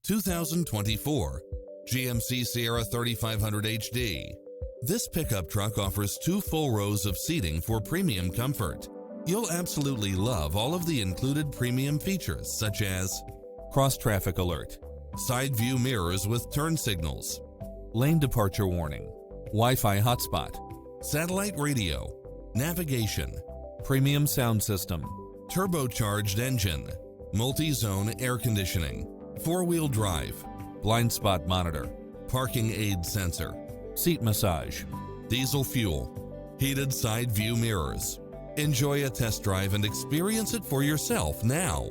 2024 GMC Sierra 3500HD. This pickup truck offers 2 full rows of seating for premium comfort. You'll absolutely love all of the included premium features such as cross-traffic alert, side view mirrors with turn signals, lane departure warning, Wi-Fi hotspot, satellite radio, navigation, premium sound system, turbocharged engine, multi-zone air conditioning, 4-wheel drive, blind spot monitor, parking aid sensor, seat massage, diesel fuel, heated side view mirrors. Enjoy a test drive and experience it for yourself now.